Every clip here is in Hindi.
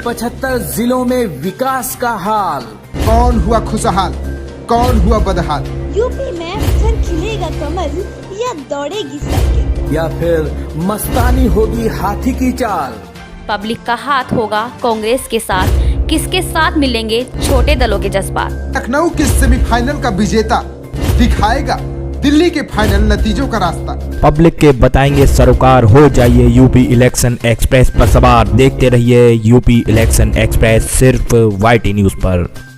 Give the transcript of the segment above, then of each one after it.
75 जिलों में विकास का हाल। कौन हुआ खुशहाल, कौन हुआ बदहाल। यूपी में फिर खिलेगा कमल या दौड़ेगी साइकिल, या फिर मस्तानी होगी हाथी की चाल। पब्लिक का हाथ होगा कांग्रेस के साथ, किसके साथ मिलेंगे छोटे दलों के जज्बात। लखनऊ के सेमीफाइनल का विजेता दिखाएगा दिल्ली के फाइनल नतीजों का रास्ता। पब्लिक के बताएंगे सरोकार, हो जाइए यूपी इलेक्शन एक्सप्रेस पर सवार। देखते रहिए यूपी इलेक्शन एक्सप्रेस सिर्फ YT न्यूज पर।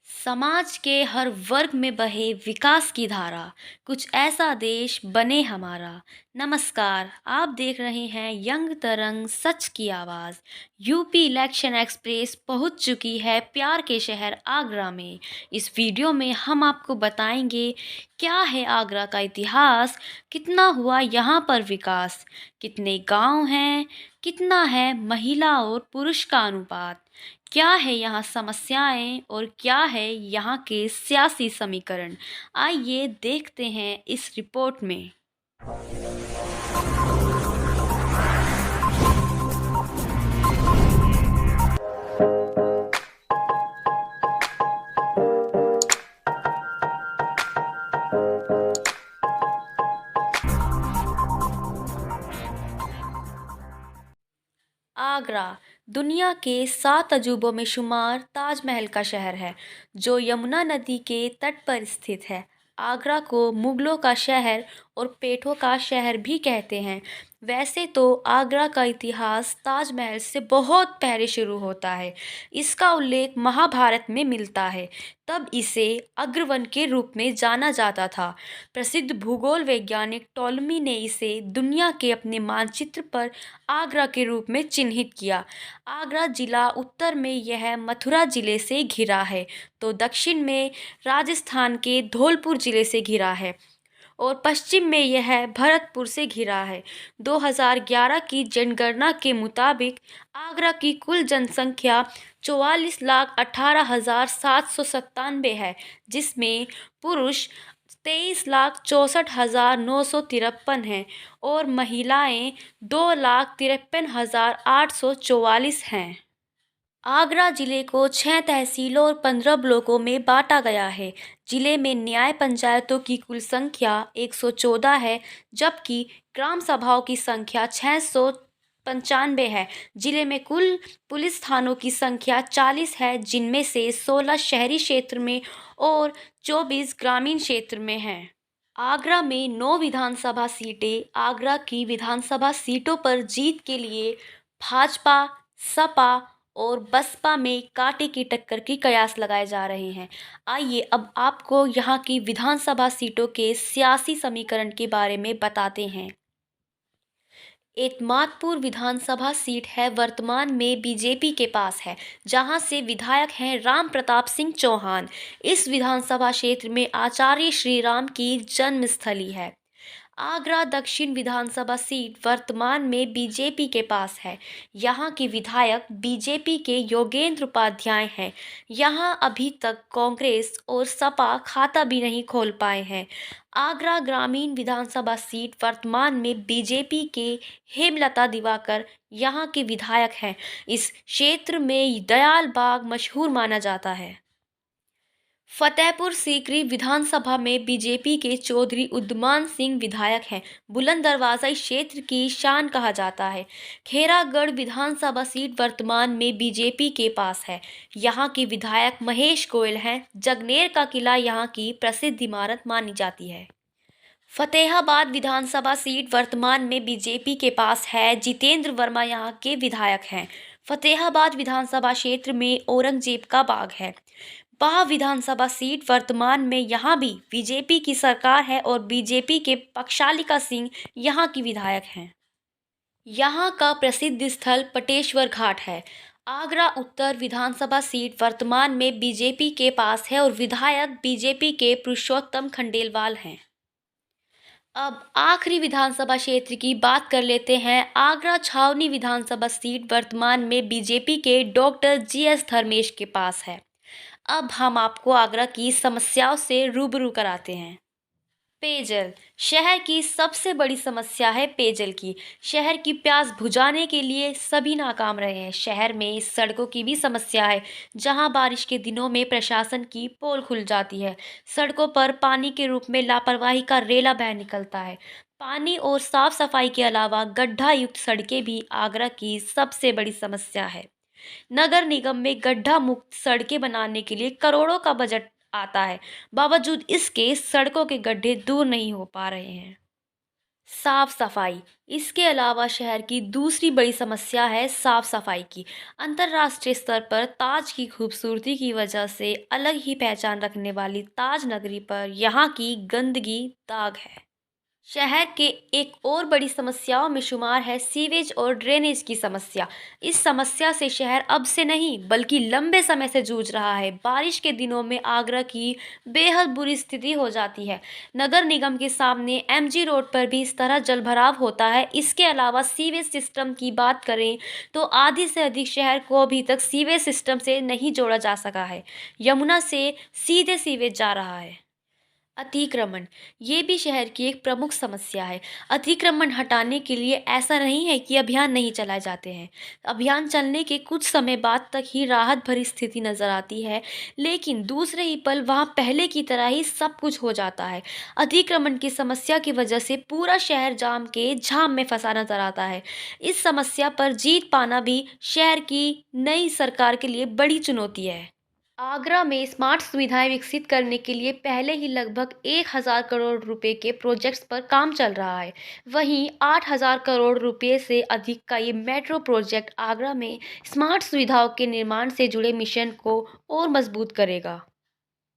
समाज के हर वर्ग में बहे विकास की धारा, कुछ ऐसा देश बने हमारा। नमस्कार, आप देख रहे हैं यंग तरंग सच की आवाज़। यूपी इलेक्शन एक्सप्रेस पहुंच चुकी है प्यार के शहर आगरा में। इस वीडियो में हम आपको बताएंगे क्या है आगरा का इतिहास, कितना हुआ यहाँ पर विकास, कितने गांव हैं, कितना है महिला और पुरुष का अनुपात, क्या है यहाँ समस्याएं और क्या है यहाँ के सियासी समीकरण। आइए देखते हैं इस रिपोर्ट में। आगरा दुनिया के 7 अजूबों में शुमार ताजमहल का शहर है, जो यमुना नदी के तट पर स्थित है। आगरा को मुगलों का शहर और पेठों का शहर भी कहते हैं। वैसे तो आगरा का इतिहास ताजमहल से बहुत पहले शुरू होता है। इसका उल्लेख महाभारत में मिलता है। तब इसे अग्रवन के रूप में जाना जाता था। प्रसिद्ध भूगोल वैज्ञानिक टॉलमी ने इसे दुनिया के अपने मानचित्र पर आगरा के रूप में चिन्हित किया। आगरा जिला उत्तर में यह मथुरा जिले से घिरा है, तो दक्षिण में राजस्थान के धौलपुर जिले से घिरा है और पश्चिम में यह भरतपुर से घिरा है। 2011 की जनगणना के मुताबिक आगरा की कुल जनसंख्या 44,18,797 है, जिसमें पुरुष 23,64,953 हैं और महिलाएं 2,53,844 हैं। आगरा जिले को 6 तहसीलों और 15 ब्लॉकों में बांटा गया है। जिले में न्याय पंचायतों की कुल संख्या 114 है, जबकि ग्राम सभाओं की संख्या 695 है। जिले में कुल पुलिस थानों की संख्या 40 है, जिनमें से 16 शहरी क्षेत्र में और 24 ग्रामीण क्षेत्र में हैं। आगरा में 9 विधानसभा सीटें। आगरा की विधानसभा सीटों पर जीत के लिए भाजपा, सपा और बसपा में कांटे की टक्कर की कयास लगाए जा रहे हैं। आइए अब आपको यहाँ की विधानसभा सीटों के सियासी समीकरण के बारे में बताते हैं। एतमादपुर विधानसभा सीट है वर्तमान में बीजेपी के पास है, जहां से विधायक हैं राम प्रताप सिंह चौहान। इस विधानसभा क्षेत्र में आचार्य श्री राम की जन्मस्थली है। आगरा दक्षिण विधानसभा सीट वर्तमान में बीजेपी के पास है। यहाँ के विधायक बीजेपी के योगेंद्र उपाध्याय हैं। यहाँ अभी तक कांग्रेस और सपा खाता भी नहीं खोल पाए हैं। आगरा ग्रामीण विधानसभा सीट वर्तमान में बीजेपी के हेमलता दिवाकर यहाँ के विधायक हैं। इस क्षेत्र में दयाल बाग मशहूर माना जाता है। फतेहपुर सीकरी विधानसभा में बीजेपी के चौधरी उद्दमान सिंह विधायक हैं। बुलंद दरवाजा इस क्षेत्र की शान कहा जाता है। खेरागढ़ विधानसभा सीट वर्तमान में बीजेपी के पास है। यहाँ के विधायक महेश गोयल हैं। जगनेर का किला यहाँ की प्रसिद्ध इमारत मानी जाती है। फतेहाबाद विधानसभा सीट वर्तमान में बीजेपी के पास है। जितेंद्र वर्मा यहाँ के विधायक हैं। फतेहाबाद विधानसभा क्षेत्र में औरंगजेब का बाग है। बाह विधानसभा सीट वर्तमान में यहाँ भी बीजेपी की सरकार है और बीजेपी के पक्षालिका सिंह यहाँ की विधायक हैं। यहाँ का प्रसिद्ध स्थल पटेश्वर घाट है। आगरा उत्तर विधानसभा सीट वर्तमान में बीजेपी के पास है और विधायक बीजेपी के पुरुषोत्तम खंडेलवाल हैं। अब आखिरी विधानसभा क्षेत्र की बात कर लेते हैं। आगरा छावनी विधानसभा सीट वर्तमान में बीजेपी के डॉक्टर GS धर्मेश के पास है। अब हम आपको आगरा की समस्याओं से रूबरू कराते हैं। पेयजल शहर की सबसे बड़ी समस्या है पेयजल की। शहर की प्यास बुझाने के लिए सभी नाकाम रहे हैं। शहर में सड़कों की भी समस्या है, जहां बारिश के दिनों में प्रशासन की पोल खुल जाती है। सड़कों पर पानी के रूप में लापरवाही का रेला बह निकलता है। पानी और साफ सफाई के अलावा गड्ढा युक्त सड़कें भी आगरा की सबसे बड़ी समस्या है। नगर निगम में गड्ढा मुक्त सड़कें बनाने के लिए करोड़ों का बजट आता है, बावजूद इसके सड़कों के गड्ढे दूर नहीं हो पा रहे हैं। साफ सफाई इसके अलावा शहर की दूसरी बड़ी समस्या है साफ सफाई की। अंतर्राष्ट्रीय स्तर पर ताज की खूबसूरती की वजह से अलग ही पहचान रखने वाली ताज नगरी पर यहाँ की गंदगी दाग है। शहर के एक और बड़ी समस्याओं में शुमार है सीवेज और ड्रेनेज की समस्या। इस समस्या से शहर अब से नहीं बल्कि लंबे समय से जूझ रहा है। बारिश के दिनों में आगरा की बेहद बुरी स्थिति हो जाती है। नगर निगम के सामने एमजी रोड पर भी इस तरह जलभराव होता है। इसके अलावा सीवेज सिस्टम की बात करें तो आधी से अधिक शहर को अभी तक सीवेज सिस्टम से नहीं जोड़ा जा सका है। यमुना से सीधे सीवेज जा रहा है। अतिक्रमण ये भी शहर की एक प्रमुख समस्या है। अतिक्रमण हटाने के लिए ऐसा नहीं है कि अभियान नहीं चलाए जाते हैं। अभियान चलने के कुछ समय बाद तक ही राहत भरी स्थिति नजर आती है, लेकिन दूसरे ही पल वहां पहले की तरह ही सब कुछ हो जाता है। अतिक्रमण की समस्या की वजह से पूरा शहर जाम के झाम में फंसा नजर आता है। इस समस्या पर जीत पाना भी शहर की नई सरकार के लिए बड़ी चुनौती है। आगरा में स्मार्ट सुविधाएं विकसित करने के लिए पहले ही लगभग 1000 करोड़ रुपए के प्रोजेक्ट्स पर काम चल रहा है। वहीं 8000 करोड़ रुपए से अधिक का ये मेट्रो प्रोजेक्ट आगरा में स्मार्ट सुविधाओं के निर्माण से जुड़े मिशन को और मजबूत करेगा।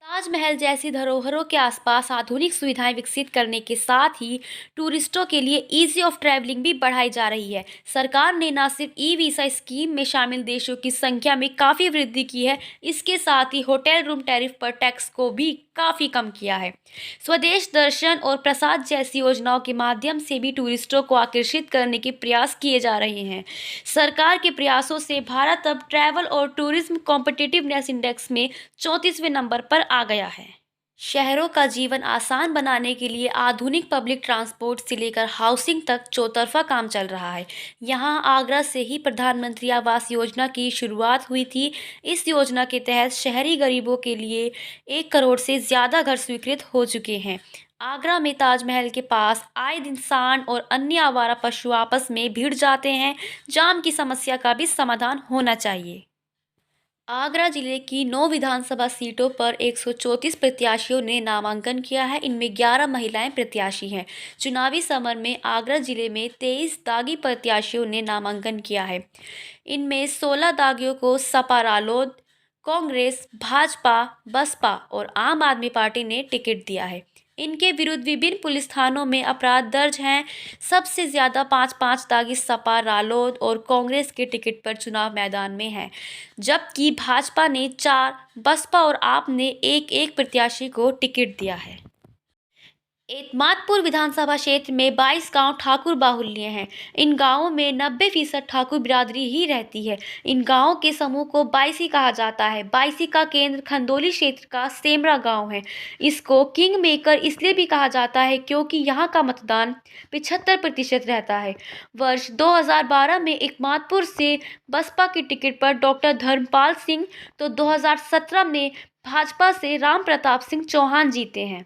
ताजमहल जैसी धरोहरों के आसपास आधुनिक सुविधाएं विकसित करने के साथ ही टूरिस्टों के लिए ईजी ऑफ ट्रैवलिंग भी बढ़ाई जा रही है। सरकार ने न सिर्फ ई वीज़ा स्कीम में शामिल देशों की संख्या में काफ़ी वृद्धि की है, इसके साथ ही होटल रूम टैरिफ पर टैक्स को भी काफ़ी कम किया है। स्वदेश दर्शन और प्रसाद जैसी योजनाओं के माध्यम से भी टूरिस्टों को आकर्षित करने के प्रयास किए जा रहे हैं। सरकार के प्रयासों से भारत अब ट्रैवल और टूरिज्म कॉम्पिटिटिवनेस इंडेक्स में 34वें नंबर पर आ गया है। शहरों का जीवन आसान बनाने के लिए आधुनिक पब्लिक ट्रांसपोर्ट से लेकर हाउसिंग तक चौतरफा काम चल रहा है। यहां आगरा से ही प्रधानमंत्री आवास योजना की शुरुआत हुई थी। इस योजना के तहत शहरी गरीबों के लिए 1 करोड़ से ज़्यादा घर स्वीकृत हो चुके हैं। आगरा में ताजमहल के पास आए दिन सांड और अन्य आवारा पशु आपस में भिड़ जाते हैं। जाम की समस्या का भी समाधान होना चाहिए। आगरा जिले की 9 विधानसभा सीटों पर 134 प्रत्याशियों ने नामांकन किया है। इनमें 11 महिलाएं प्रत्याशी हैं। चुनावी समर में आगरा जिले में 23 दागी प्रत्याशियों ने नामांकन किया है। इनमें 16 दागियों को सपा रालोद, कांग्रेस, भाजपा, बसपा और आम आदमी पार्टी ने टिकट दिया है। इनके विरुद्ध विभिन्न पुलिस थानों में अपराध दर्ज हैं। सबसे ज़्यादा 5 दागी सपा, रालोद और कांग्रेस के टिकट पर चुनाव मैदान में हैं, जबकि भाजपा ने 4, बसपा और आप ने 1 प्रत्याशी को टिकट दिया है। एतमादपुर विधानसभा क्षेत्र में 22 गांव ठाकुर बाहुल्य हैं। इन गांवों में 90% ठाकुर बिरादरी ही रहती है। इन गांवों के समूह को बायसी कहा जाता है। बायसी का केंद्र खंदौली क्षेत्र का सेमरा गांव है। इसको किंग मेकर इसलिए भी कहा जाता है क्योंकि यहाँ का मतदान 75% रहता है। वर्ष 2012 में एतमादपुर से बसपा की टिकट पर डॉक्टर धर्मपाल सिंह तो 2017 में भाजपा से राम प्रताप सिंह चौहान जीते हैं।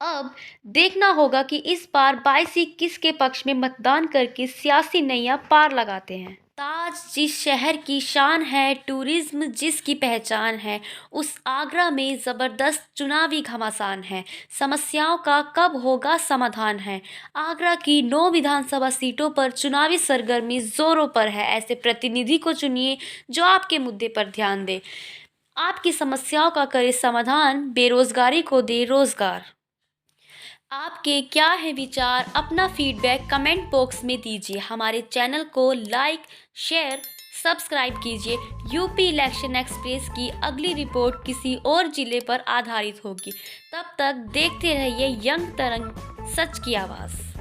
अब देखना होगा कि इस बार बायसी किसके पक्ष में मतदान करके सियासी नैया पार लगाते हैं। ताज जिस शहर की शान है, टूरिज्म जिसकी पहचान है, उस आगरा में ज़बरदस्त चुनावी घमासान है। समस्याओं का कब होगा समाधान है। आगरा की 9 विधानसभा सीटों पर चुनावी सरगर्मी जोरों पर है। ऐसे प्रतिनिधि को चुनिए जो आपके मुद्दे पर ध्यान दे, आपकी समस्याओं का करे समाधान, बेरोजगारी को दे रोजगार। आपके क्या है विचार? अपना फीडबैक कमेंट बॉक्स में दीजिए। हमारे चैनल को लाइक, शेयर, सब्सक्राइब कीजिए। यूपी इलेक्शन एक्सप्रेस की अगली रिपोर्ट किसी और जिले पर आधारित होगी। तब तक देखते रहिए यंग तरंग, सच की आवाज़।